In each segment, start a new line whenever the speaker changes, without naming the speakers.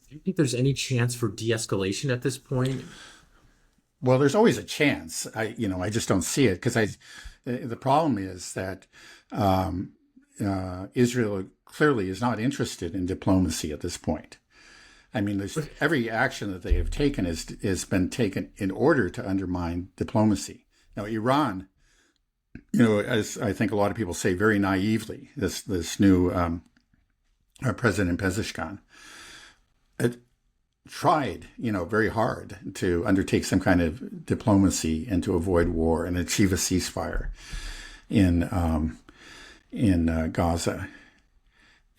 Do you think there's any chance for de-escalation at this point?
Well, there's always a chance. I just don't see it because the problem is that um, Israel clearly is not interested in diplomacy at this point. I mean, every action that they have taken has been taken in order to undermine diplomacy. Now, Iran, as I think a lot of people say very naively, this new President Pezeshkian, it tried, very hard to undertake some kind of diplomacy and to avoid war and achieve a ceasefire in Gaza,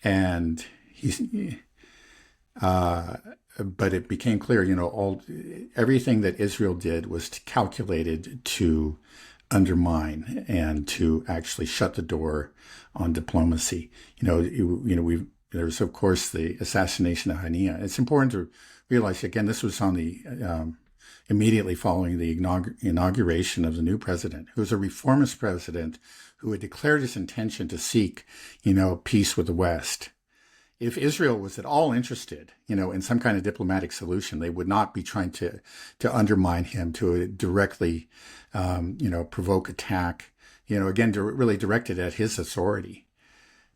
and he's. But it became clear, everything that Israel did was calculated to undermine and to actually shut the door on diplomacy. There's of course the assassination of Hania. It's important to realize again this was on the immediately following the inauguration of the new president, who was a reformist president who had declared his intention to seek, peace with the West. If Israel was at all interested, in some kind of diplomatic solution, they would not be trying to undermine him, to directly, provoke attack, again, really directed at his authority.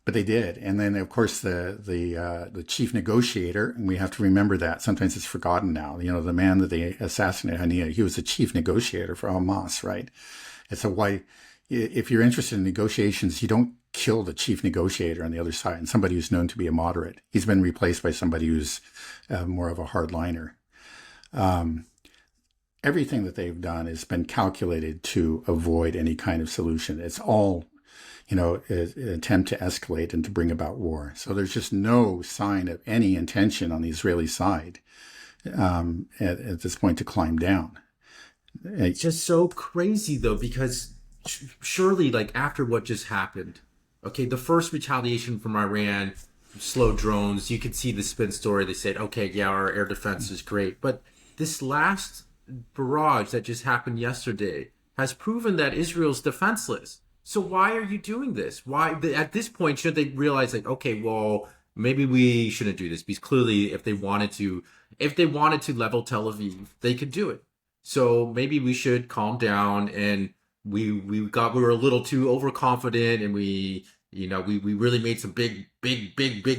But they did, and then of course the chief negotiator, and we have to remember that sometimes it's forgotten now. The man that they assassinated, Hania, he was the chief negotiator for Hamas, right? And so why, if you're interested in negotiations, you don't kill the chief negotiator on the other side and somebody who's known to be a moderate. He's been replaced by somebody who's more of a hardliner. Everything that they've done has been calculated to avoid any kind of solution. It's all, an attempt to escalate and to bring about war. So there's just no sign of any intention on the Israeli side at this point to climb down.
It's just so crazy though, because surely, like after what just happened, okay, the first retaliation from Iran, slow drones, you could see the spin story. They said, okay, yeah, our air defense is great. But this last barrage that just happened yesterday has proven that Israel's defenseless. So why are you doing this? Why, at this point, should they realize like, okay, well, maybe we shouldn't do this, because clearly if they wanted to level Tel Aviv, they could do it. So maybe we should calm down, and we were a little too overconfident, and we really made some big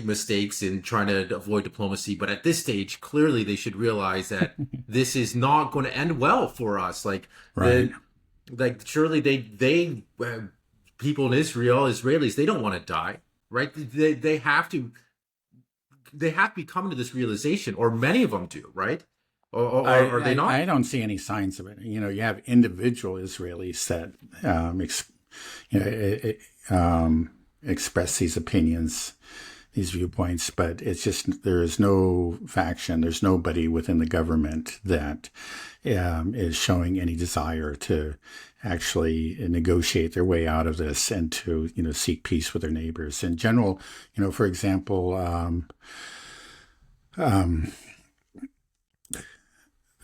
mistakes in trying to avoid diplomacy. But at this stage, clearly they should realize that this is not going to end well for us.
Right.
Surely they people in Israel, Israelis, they don't want to die, right? They have to be coming to this realization, or many of them do, right? Or are they not?
I don't see any signs of it. You have individual Israelis that express these opinions, these viewpoints, but it's just there is no faction. There's nobody within the government that is showing any desire to actually negotiate their way out of this and to seek peace with their neighbors. In general, for example.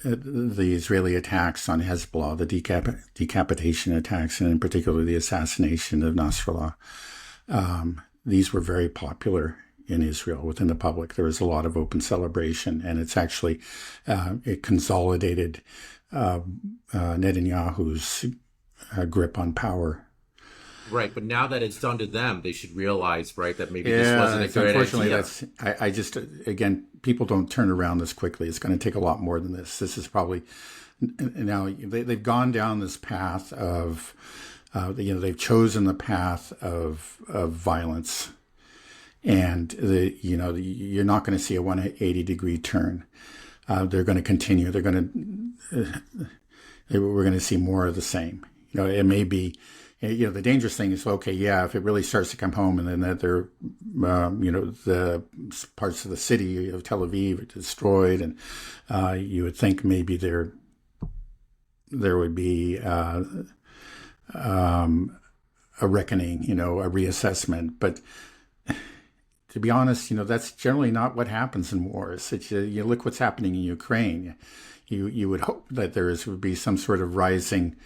The Israeli attacks on Hezbollah, the decapitation attacks, and in particular the assassination of Nasrallah, these were very popular in Israel within the public. There was a lot of open celebration, and it's actually it consolidated Netanyahu's grip on power.
Right, but now that it's done to them, they should realize, right, that maybe this wasn't a good
unfortunately,
idea.
I just, again, people don't turn around this quickly. It's going to take a lot more than this. This is probably, now they've gone down this path of, they've chosen the path of violence. And, you're not going to see a 180-degree turn. They're going to continue. We're going to see more of the same. It may be, the dangerous thing is, okay, yeah, if it really starts to come home and then that they're, the parts of the city of Tel Aviv are destroyed, and you would think maybe there would be a reckoning, a reassessment. But to be honest, that's generally not what happens in wars. You look what's happening in Ukraine. You would hope that would be some sort of rising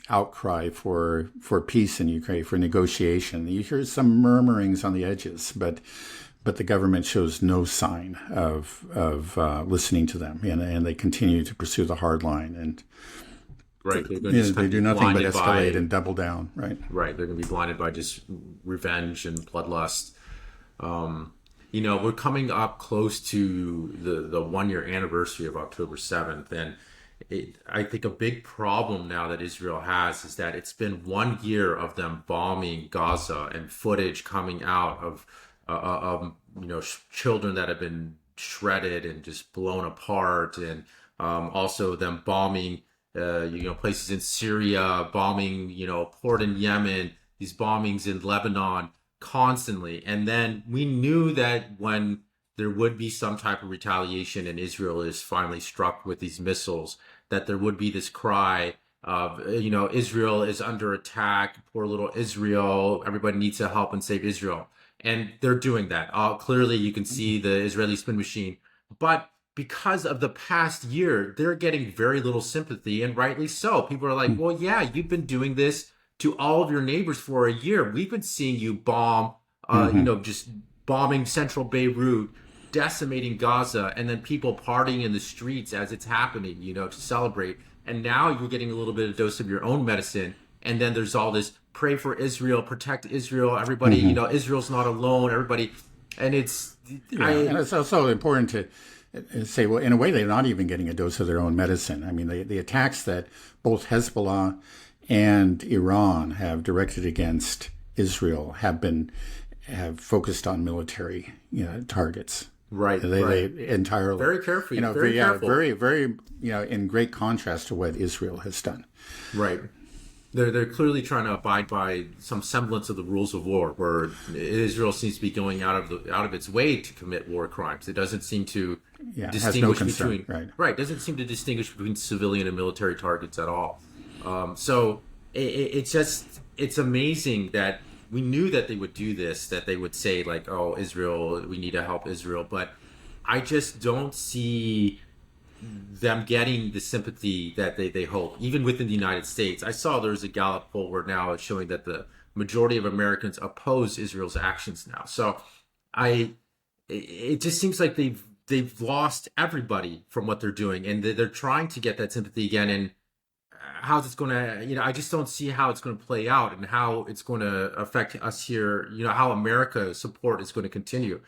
outcry for peace in Ukraine, for negotiation. You hear some murmurings on the edges, but but the government shows no sign of listening to them, and they continue to pursue the hard line, and
Right. They're going to just kind
they
of
do
be
nothing but
blinded
escalate
by,
and double down, right?
right. They're going to be blinded by just revenge and bloodlust. We're coming up close to the 1 year anniversary of October 7th. And I think a big problem now that Israel has is that it's been 1 year of them bombing Gaza and footage coming out of children that have been shredded and just blown apart. And also them bombing, places in Syria, bombing, port in Yemen, these bombings in Lebanon constantly. And then we knew that when there would be some type of retaliation and Israel is finally struck with these missiles, that there would be this cry of, Israel is under attack, poor little Israel, everybody needs to help and save Israel. And they're doing that. Clearly, you can see the Israeli spin machine. But because of the past year, they're getting very little sympathy, and rightly so. People are like, well, yeah, you've been doing this to all of your neighbors for a year. We've been seeing you bomb, just bombing central Beirut, decimating Gaza, and then people partying in the streets as it's happening, to celebrate. And now you're getting a little bit of dose of your own medicine. And then there's all this pray for Israel, protect Israel, everybody, Israel's not alone, everybody. And
and it's also important to say, well, in a way, they're not even getting a dose of their own medicine. I mean, the attacks that both Hezbollah and Iran have directed against Israel have focused on military, targets.
Right.
They entirely
very carefully,
very, very, in great contrast to what Israel has done.
Right. They're clearly trying to abide by some semblance of the rules of war, where Israel seems to be going out of its way to commit war crimes. It doesn't seem to distinguish between doesn't seem to distinguish between civilian and military targets at all. So it's amazing that we knew that they would do this, that they would say like, oh, Israel, we need to help Israel, but I just don't see them getting the sympathy that they hope, even within the United States. I saw there's a Gallup poll where now it's showing that the majority of Americans oppose Israel's actions now. So it just seems like they've lost everybody from what they're doing, and they're trying to get that sympathy again. And how's it's going to, I just don't see how it's going to play out and how it's going to affect us here, how America's support is going to continue.